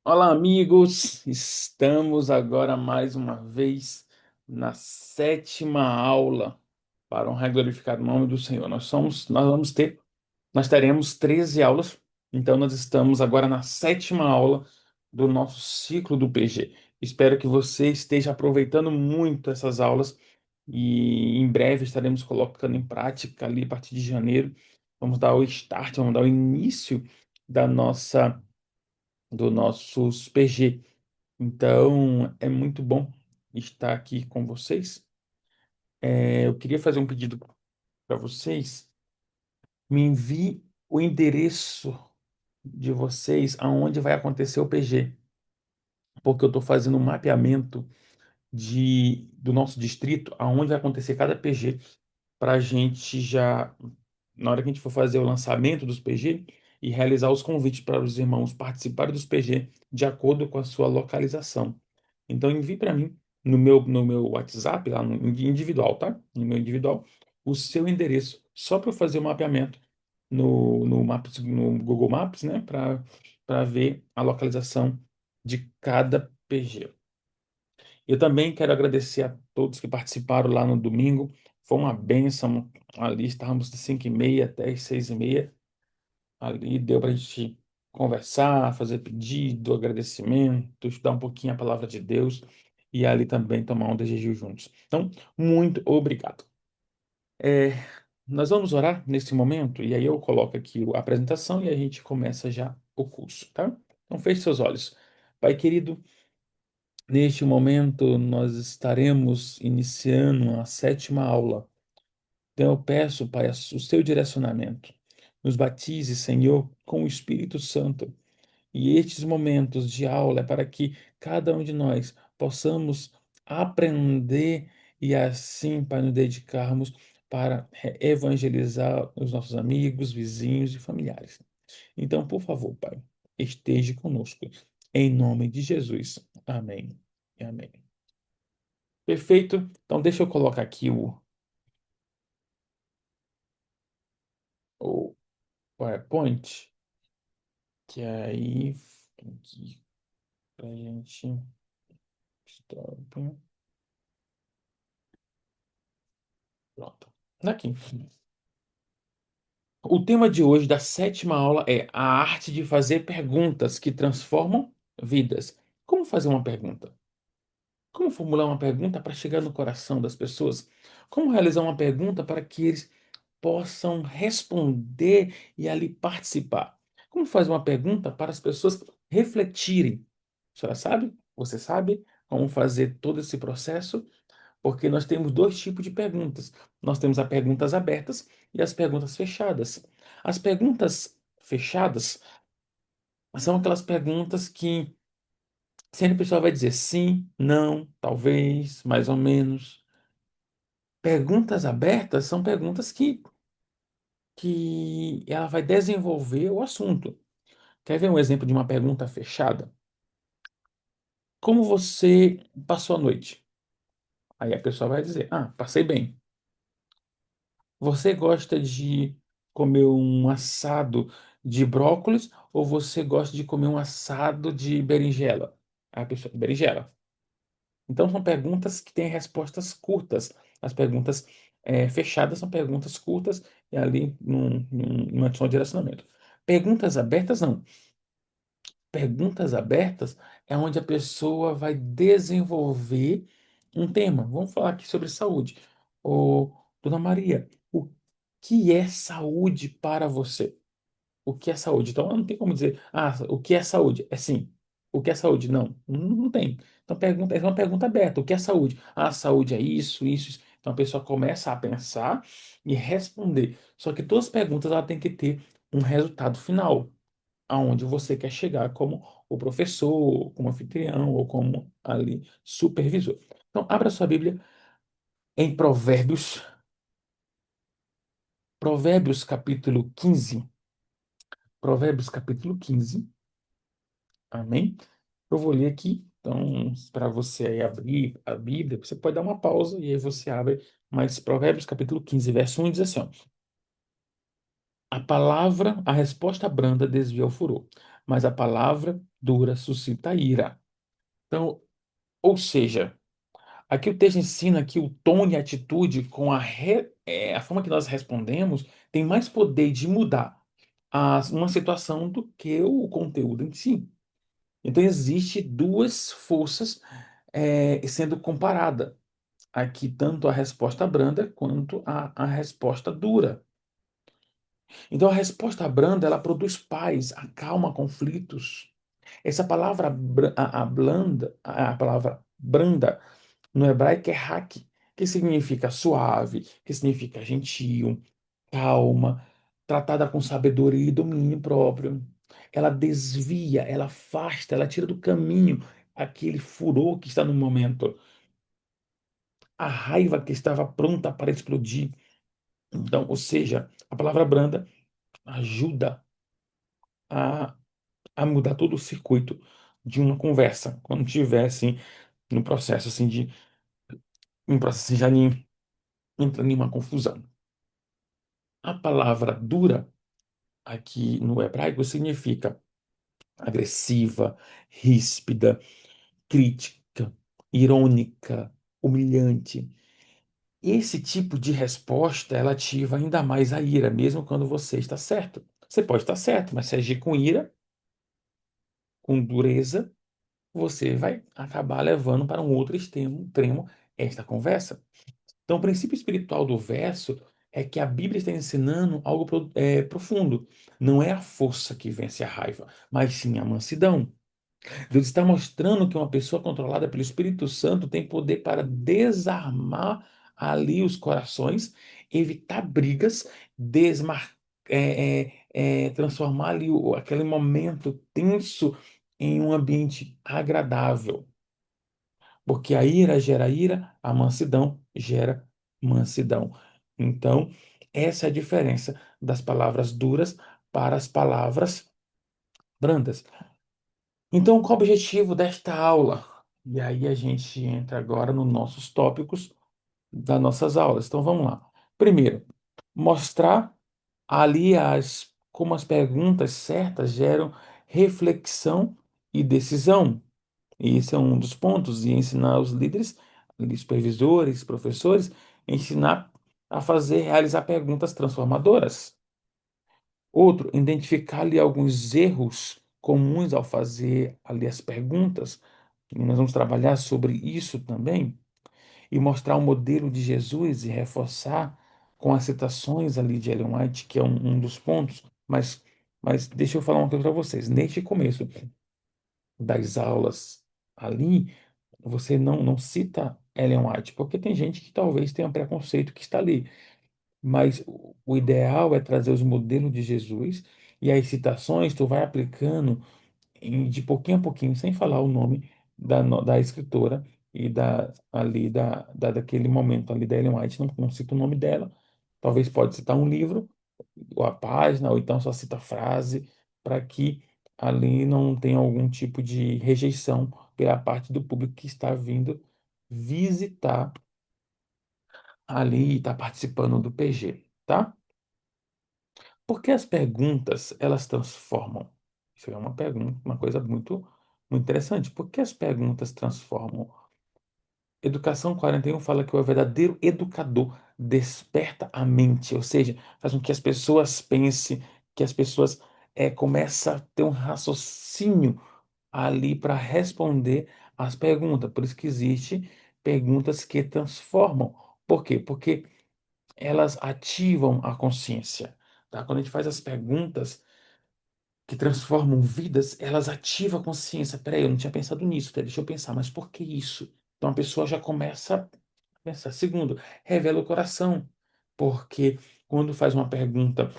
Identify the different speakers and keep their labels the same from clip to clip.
Speaker 1: Olá, amigos! Estamos agora mais uma vez na sétima aula para honrar e glorificar o nome do Senhor. Nós teremos 13 aulas, então nós estamos agora na sétima aula do nosso ciclo do PG. Espero que você esteja aproveitando muito essas aulas e em breve estaremos colocando em prática ali a partir de janeiro. Vamos dar o start, vamos dar o início da nossa do nossos PG. Então, é muito bom estar aqui com vocês. Eu queria fazer um pedido para vocês. Me envie o endereço de vocês aonde vai acontecer o PG, porque eu estou fazendo um mapeamento do nosso distrito, aonde vai acontecer cada PG, para a gente já, na hora que a gente for fazer o lançamento dos PG e realizar os convites para os irmãos participarem dos PG de acordo com a sua localização. Então envie para mim no meu WhatsApp, lá no individual, tá? No meu individual, o seu endereço, só para eu fazer o mapeamento no Google Maps, né? Para ver a localização de cada PG. Eu também quero agradecer a todos que participaram lá no domingo. Foi uma bênção. Ali estávamos de 5h30 até as 6h30. Ali deu para a gente conversar, fazer pedido, agradecimento, estudar um pouquinho a palavra de Deus e ali também tomar um desejo juntos. Então, muito obrigado. É, Nós vamos orar nesse momento e aí eu coloco aqui a apresentação e a gente começa já o curso, tá? Então, feche seus olhos. Pai querido, neste momento nós estaremos iniciando a sétima aula. Então, eu peço, Pai, o seu direcionamento. Nos batize, Senhor, com o Espírito Santo. E estes momentos de aula é para que cada um de nós possamos aprender e assim, Pai, nos dedicarmos para evangelizar os nossos amigos, vizinhos e familiares. Então, por favor, Pai, esteja conosco. Em nome de Jesus. Amém. E amém. Perfeito. Então, deixa eu colocar aqui o PowerPoint, que aí aqui pra gente. Stop. Pronto. Aqui. O tema de hoje da sétima aula é a arte de fazer perguntas que transformam vidas. Como fazer uma pergunta? Como formular uma pergunta para chegar no coração das pessoas? Como realizar uma pergunta para que eles possam responder e ali participar? Como fazer uma pergunta para as pessoas refletirem? A senhora sabe? Você sabe como fazer todo esse processo? Porque nós temos dois tipos de perguntas. Nós temos as perguntas abertas e as perguntas fechadas. As perguntas fechadas são aquelas perguntas que sempre a pessoa vai dizer sim, não, talvez, mais ou menos. Perguntas abertas são perguntas que ela vai desenvolver o assunto. Quer ver um exemplo de uma pergunta fechada? Como você passou a noite? Aí a pessoa vai dizer, passei bem. Você gosta de comer um assado de brócolis ou você gosta de comer um assado de berinjela? Aí a pessoa, berinjela. Então são perguntas que têm respostas curtas. As perguntas fechadas são perguntas curtas e ali numa questão de direcionamento. Perguntas abertas não. Perguntas abertas é onde a pessoa vai desenvolver um tema. Vamos falar aqui sobre saúde. Ô, Dona Maria, o que é saúde para você? O que é saúde? Então, não tem como dizer, o que é saúde? É sim. O que é saúde? Não, não tem. Então, é uma pergunta aberta. O que é saúde? Saúde é isso, isso, isso. Então, a pessoa começa a pensar e responder. Só que todas as perguntas ela tem que ter um resultado final aonde você quer chegar como o professor, como anfitrião ou como ali supervisor. Então, abra sua Bíblia em Provérbios capítulo 15. Provérbios capítulo 15. Amém? Eu vou ler aqui. Então, para você aí abrir a Bíblia, você pode dar uma pausa e aí você abre. Mas Provérbios capítulo 15, verso 1 diz assim, ó, a resposta branda desvia o furor, mas a palavra dura suscita ira. Então, ou seja, aqui o texto ensina que o tom e a atitude com a forma que nós respondemos tem mais poder de mudar uma situação do que o conteúdo em si. Então, existe duas forças sendo comparada. Aqui, tanto a resposta branda quanto a resposta dura. Então, a resposta branda, ela produz paz, acalma conflitos. Essa palavra, a palavra branda, no hebraico é hak, que significa suave, que significa gentil, calma, tratada com sabedoria e domínio próprio. Ela desvia, ela afasta, ela tira do caminho aquele furor que está no momento, a raiva que estava pronta para explodir. Então, ou seja, a palavra branda ajuda a, a mudar todo o circuito de uma conversa, quando estiver assim, no processo assim de um processo assim, já entrando em uma confusão. A palavra dura aqui no hebraico significa agressiva, ríspida, crítica, irônica, humilhante. Esse tipo de resposta, ela ativa ainda mais a ira, mesmo quando você está certo. Você pode estar certo, mas se agir com ira, com dureza, você vai acabar levando para um outro extremo esta conversa. Então, o princípio espiritual do verso é que a Bíblia está ensinando algo profundo. Não é a força que vence a raiva, mas sim a mansidão. Deus está mostrando que uma pessoa controlada pelo Espírito Santo tem poder para desarmar ali os corações, evitar brigas, transformar ali aquele momento tenso em um ambiente agradável. Porque a ira gera ira, a mansidão gera mansidão. Então, essa é a diferença das palavras duras para as palavras brandas. Então, qual o objetivo desta aula? E aí a gente entra agora nos nossos tópicos das nossas aulas. Então, vamos lá. Primeiro, mostrar ali como as perguntas certas geram reflexão e decisão. E esse é um dos pontos, e ensinar os líderes, ali, supervisores, professores, ensinar a realizar perguntas transformadoras. Outro, identificar ali alguns erros comuns ao fazer ali as perguntas, e nós vamos trabalhar sobre isso também, e mostrar o modelo de Jesus e reforçar com as citações ali de Ellen White, que é um dos pontos, mas deixa eu falar uma coisa para vocês. Neste começo das aulas ali, você não cita Ellen White, porque tem gente que talvez tenha um preconceito que está ali. Mas o ideal é trazer os modelos de Jesus e as citações tu vai aplicando de pouquinho a pouquinho, sem falar o nome da escritora e daquele momento ali da Ellen White. Não cita o nome dela. Talvez pode citar um livro, ou a página, ou então só cita a frase, para que ali não tenha algum tipo de rejeição pela parte do público que está vindo visitar ali e está participando do PG, tá? Porque as perguntas, elas transformam. Isso é uma pergunta, uma coisa muito interessante. Por que as perguntas transformam? Educação 41 fala que o verdadeiro educador desperta a mente, ou seja, faz com que as pessoas pensem, que as pessoas começam a ter um raciocínio ali para responder às perguntas. Por isso que existe perguntas que transformam. Por quê? Porque elas ativam a consciência. Tá? Quando a gente faz as perguntas que transformam vidas, elas ativam a consciência. Peraí, eu não tinha pensado nisso, deixa eu pensar, mas por que isso? Então a pessoa já começa a pensar. Segundo, revela o coração, porque quando faz uma pergunta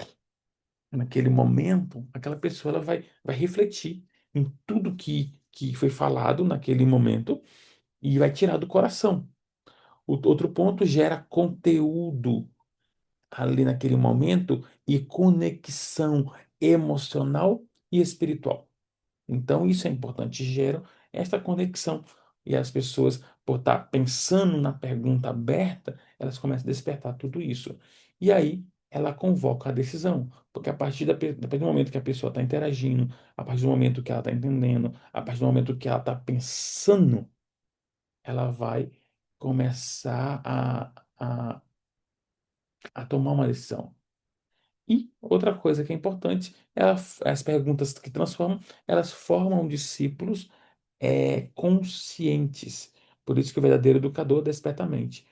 Speaker 1: naquele momento, aquela pessoa ela vai refletir em tudo que foi falado naquele momento e vai tirar do coração. O outro ponto gera conteúdo ali naquele momento e conexão emocional e espiritual. Então, isso é importante, gera esta conexão. E as pessoas, por estar pensando na pergunta aberta, elas começam a despertar tudo isso. E aí, ela convoca a decisão. Porque a partir do momento que a pessoa está interagindo, a partir do momento que ela está entendendo, a partir do momento que ela está pensando, ela vai começar a tomar uma decisão. E outra coisa que é importante é as perguntas que transformam, elas formam discípulos conscientes. Por isso que o verdadeiro educador desperta a mente.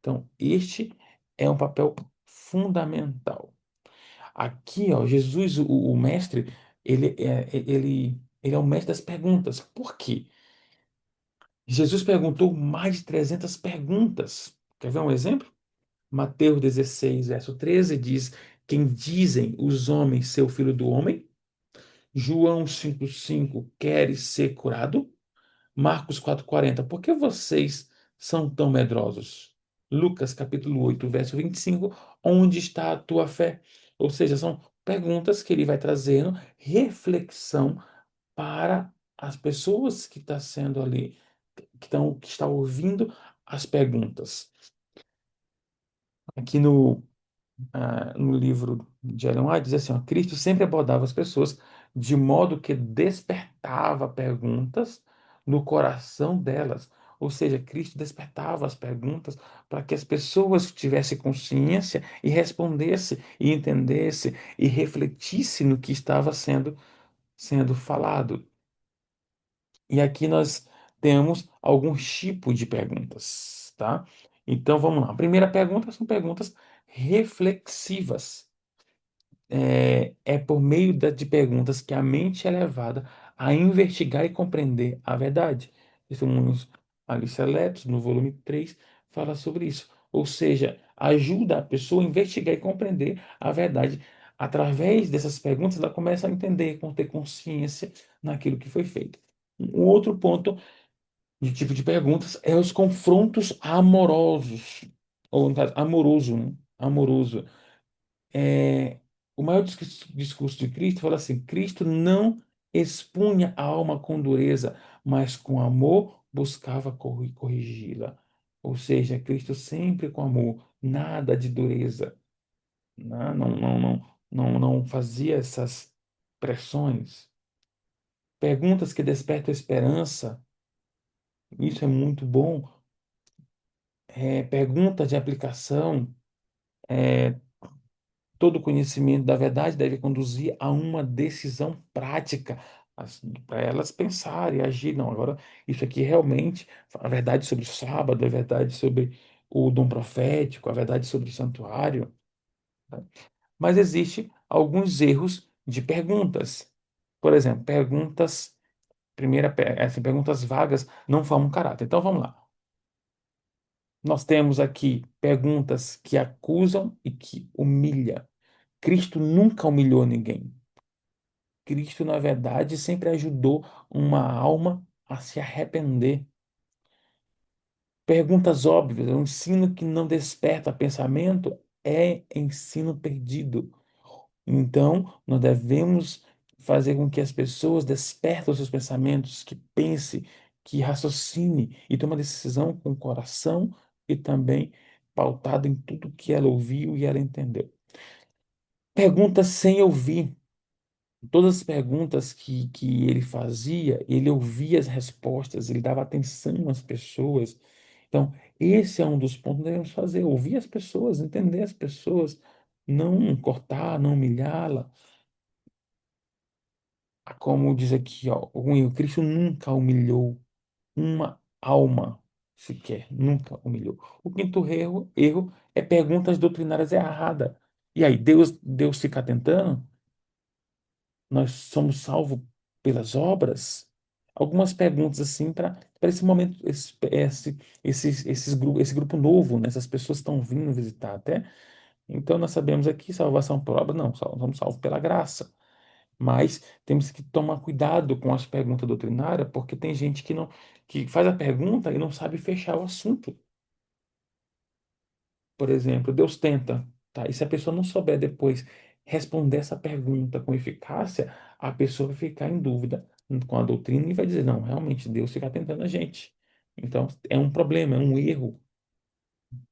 Speaker 1: Então, este é um papel fundamental. Aqui, ó, Jesus, o mestre, ele é o mestre das perguntas. Por quê? Jesus perguntou mais de 300 perguntas. Quer ver um exemplo? Mateus 16, verso 13 diz: Quem dizem os homens ser o filho do homem? João 5,5: Queres ser curado? Marcos 4,40: Por que vocês são tão medrosos? Lucas capítulo 8, verso 25: Onde está a tua fé? Ou seja, são perguntas que ele vai trazendo reflexão para as pessoas que estão sendo ali, que estão ouvindo as perguntas. Aqui no livro de Ellen White, diz assim, ó, Cristo sempre abordava as pessoas de modo que despertava perguntas no coração delas. Ou seja, Cristo despertava as perguntas para que as pessoas tivessem consciência e respondessem, e entendessem, e refletissem no que estava sendo falado. E aqui nós temos alguns tipos de perguntas, tá? Então vamos lá. A primeira pergunta são perguntas reflexivas. É por meio de perguntas que a mente é levada a investigar e compreender a verdade. Testemunhos Alice Letos, no volume 3 fala sobre isso. Ou seja, ajuda a pessoa a investigar e compreender a verdade. Através dessas perguntas, ela começa a entender, a ter consciência naquilo que foi feito. Um outro ponto de tipo de perguntas é os confrontos amorosos. Ou, no caso, amoroso, né? Amoroso. É, o maior discurso de Cristo fala assim: Cristo não expunha a alma com dureza, mas com amor buscava corrigi-la. Ou seja, Cristo sempre com amor, nada de dureza. Não fazia essas pressões. Perguntas que despertam esperança, isso é muito bom. Perguntas de aplicação. Todo conhecimento da verdade deve conduzir a uma decisão prática, para elas pensarem e agir. Não, agora, isso aqui realmente, a verdade sobre o sábado, a verdade sobre o dom profético, a verdade sobre o santuário. Tá? Mas existe alguns erros de perguntas. Por exemplo, perguntas vagas não formam caráter. Então, vamos lá. Nós temos aqui perguntas que acusam e que humilham. Cristo nunca humilhou ninguém. Cristo, na verdade, sempre ajudou uma alma a se arrepender. Perguntas óbvias, um ensino que não desperta pensamento é ensino perdido. Então, nós devemos fazer com que as pessoas despertem os seus pensamentos, que pense, que raciocine e tome uma decisão com o coração e também pautada em tudo que ela ouviu e ela entendeu. Perguntas sem ouvir. Todas as perguntas que ele fazia, ele ouvia as respostas, ele dava atenção às pessoas. Então, esse é um dos pontos que devemos fazer, ouvir as pessoas, entender as pessoas, não cortar, não humilhá-la. Como diz aqui, ó, o Cristo nunca humilhou uma alma sequer, nunca humilhou. O quinto erro é perguntas doutrinárias erradas. E aí, Deus fica tentando? Nós somos salvos pelas obras? Algumas perguntas assim para esse momento, esse grupo novo, né? Essas pessoas estão vindo visitar até. Então nós sabemos aqui salvação por obra, não, somos salvos pela graça. Mas temos que tomar cuidado com as perguntas doutrinárias, porque tem gente que faz a pergunta e não sabe fechar o assunto. Por exemplo, Deus tenta, tá? E se a pessoa não souber depois responder essa pergunta com eficácia, a pessoa vai ficar em dúvida com a doutrina e vai dizer, não, realmente Deus fica tentando a gente. Então, é um problema, é um erro,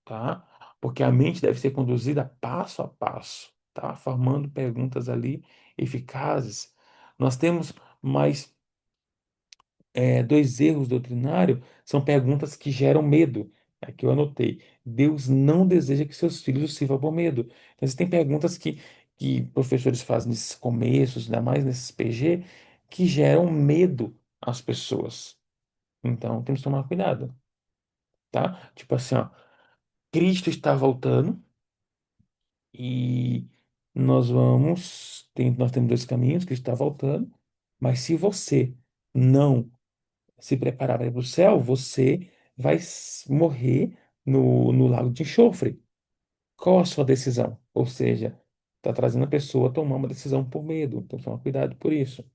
Speaker 1: tá? porque a mente deve ser conduzida passo a passo, tá? Formando perguntas ali eficazes. Nós temos mais dois erros doutrinários, são perguntas que geram medo. Aqui eu anotei. Deus não deseja que seus filhos o sirvam por medo. Então, existem perguntas que professores fazem nesses começos, ainda mais nesses PG, que geram medo às pessoas. Então, temos que tomar cuidado, tá? Tipo assim, ó, Cristo está voltando e nós temos dois caminhos, Cristo está voltando, mas se você não se preparar para ir para o céu, você vai morrer no lago de enxofre. Qual a sua decisão? Ou seja, está trazendo a pessoa a tomar uma decisão por medo. Então, toma cuidado por isso.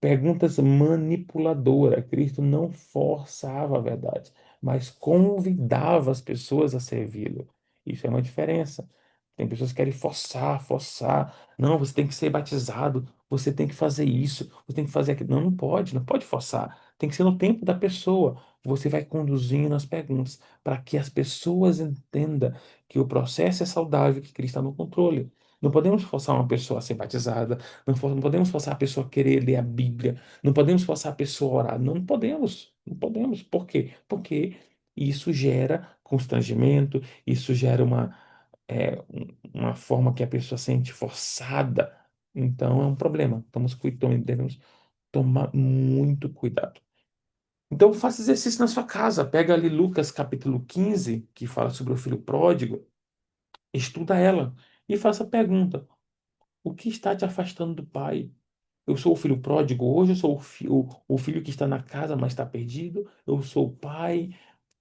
Speaker 1: Perguntas manipuladoras. Cristo não forçava a verdade, mas convidava as pessoas a servi-lo. Isso é uma diferença. Tem pessoas que querem forçar, forçar. Não, você tem que ser batizado, você tem que fazer isso, você tem que fazer aquilo. Não, não pode forçar. Tem que ser no tempo da pessoa. Você vai conduzindo as perguntas para que as pessoas entendam que o processo é saudável, que Cristo está no controle. Não podemos forçar uma pessoa a ser batizada, não podemos forçar a pessoa a querer ler a Bíblia. Não podemos forçar a pessoa a orar. Não podemos. Não podemos. Por quê? Porque isso gera constrangimento, isso gera uma forma que a pessoa sente forçada. Então é um problema. Devemos tomar muito cuidado. Então faça exercício na sua casa. Pega ali Lucas capítulo 15, que fala sobre o filho pródigo, estuda ela e faça a pergunta: o que está te afastando do pai? Eu sou o filho pródigo hoje, eu sou o filho que está na casa, mas está perdido, eu sou o pai.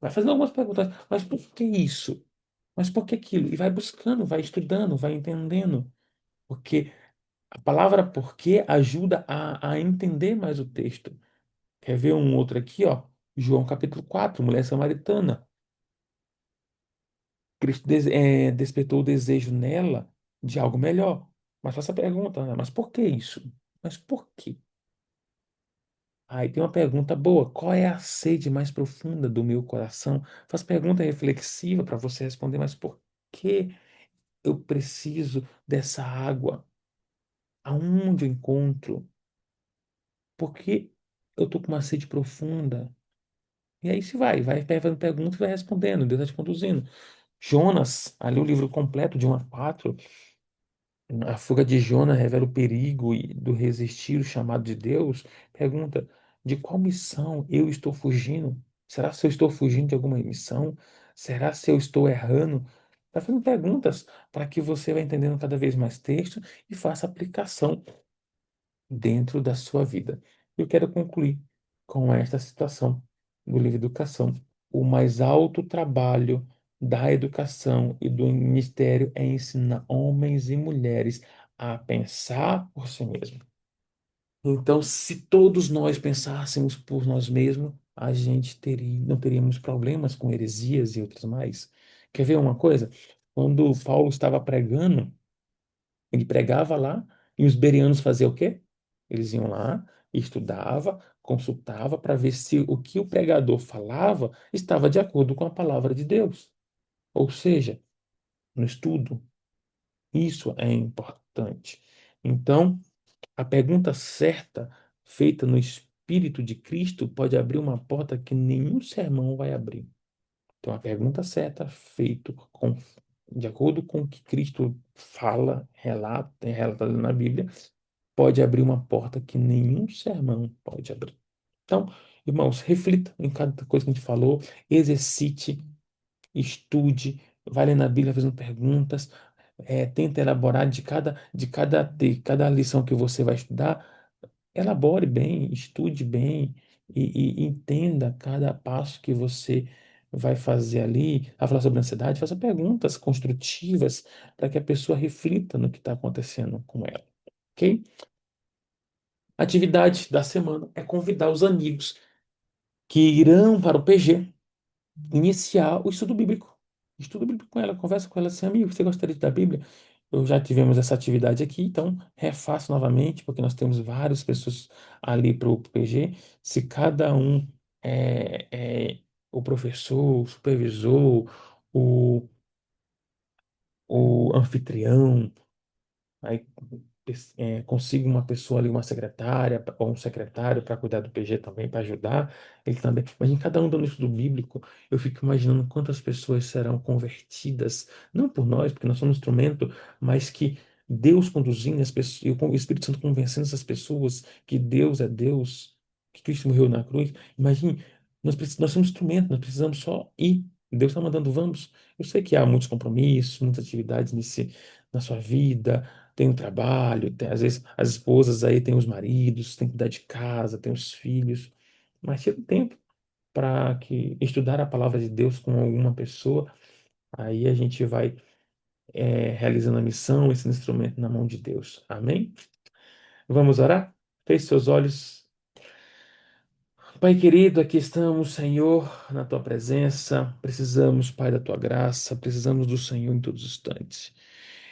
Speaker 1: Vai fazendo algumas perguntas, mas por que isso? Mas por que aquilo? E vai buscando, vai estudando, vai entendendo. Porque a palavra porquê ajuda a entender mais o texto. Quer ver um outro aqui, ó? João capítulo 4, mulher samaritana. Cristo despertou o desejo nela de algo melhor. Mas faça a pergunta, né? Mas por que isso? Mas por quê? Aí tem uma pergunta boa: qual é a sede mais profunda do meu coração? Faz pergunta reflexiva para você responder, mas por que eu preciso dessa água? Aonde eu encontro? Por que eu estou com uma sede profunda? E aí se vai fazendo pergunta e vai respondendo, Deus vai te conduzindo. Jonas, ali o livro completo de 1 a 4, a fuga de Jonas revela o perigo do resistir o chamado de Deus. Pergunta: de qual missão eu estou fugindo? Será se eu estou fugindo de alguma missão? Será se eu estou errando? Está fazendo perguntas para que você vá entendendo cada vez mais texto e faça aplicação dentro da sua vida. Eu quero concluir com esta situação do livro Educação. O mais alto trabalho da educação e do ministério é ensinar homens e mulheres a pensar por si mesmos. Então, se todos nós pensássemos por nós mesmos, a gente não teríamos problemas com heresias e outras mais. Quer ver uma coisa? Quando Paulo estava pregando, ele pregava lá e os bereanos faziam o quê? Eles iam lá, estudava, consultava para ver se o que o pregador falava estava de acordo com a palavra de Deus. Ou seja, no estudo, isso é importante. Então, a pergunta certa, feita no Espírito de Cristo, pode abrir uma porta que nenhum sermão vai abrir. Então, a pergunta certa, de acordo com o que Cristo fala, relata, é relatado na Bíblia, pode abrir uma porta que nenhum sermão pode abrir. Então, irmãos, reflita em cada coisa que a gente falou, exercite, estude, vai ler na Bíblia fazendo perguntas, tenta elaborar de cada lição que você vai estudar, elabore bem, estude bem e entenda cada passo que você vai fazer ali. A falar sobre ansiedade, faça perguntas construtivas para que a pessoa reflita no que está acontecendo com ela. Ok? Atividade da semana é convidar os amigos que irão para o PG iniciar o estudo bíblico. Estudo bíblico com ela, conversa com ela assim, amigo, você gostaria de estudar a Bíblia? Eu já tivemos essa atividade aqui, então refaço novamente, porque nós temos várias pessoas ali para o PG. Se cada um é o professor, o supervisor, o anfitrião, aí consigo uma pessoa ali, uma secretária ou um secretário para cuidar do PG também, para ajudar ele também. Mas em cada um do estudo bíblico, eu fico imaginando quantas pessoas serão convertidas, não por nós, porque nós somos instrumento, mas que Deus conduzindo as pessoas, e o Espírito Santo convencendo essas pessoas que Deus é Deus, que Cristo morreu na cruz. Imagine, nós somos instrumento, nós precisamos só ir. Deus está mandando, vamos. Eu sei que há muitos compromissos, muitas atividades na sua vida, tem o trabalho, às vezes as esposas aí têm os maridos, tem que cuidar de casa, tem os filhos, mas tira um tempo para que estudar a palavra de Deus com alguma pessoa, aí a gente vai realizando a missão, esse instrumento na mão de Deus. Amém? Vamos orar? Feche seus olhos. Pai querido, aqui estamos, Senhor, na tua presença. Precisamos, Pai, da tua graça, precisamos do Senhor em todos os instantes.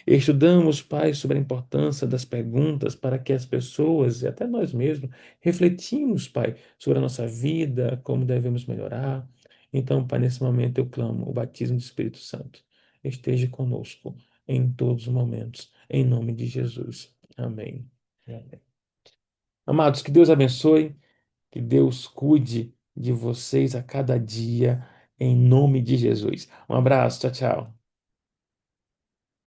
Speaker 1: Estudamos, Pai, sobre a importância das perguntas para que as pessoas, e até nós mesmos, refletimos, Pai, sobre a nossa vida, como devemos melhorar. Então, Pai, nesse momento eu clamo o batismo do Espírito Santo. Esteja conosco em todos os momentos, em nome de Jesus. Amém. Amém. Amados, que Deus abençoe, que Deus cuide de vocês a cada dia, em nome de Jesus. Um abraço, tchau, tchau.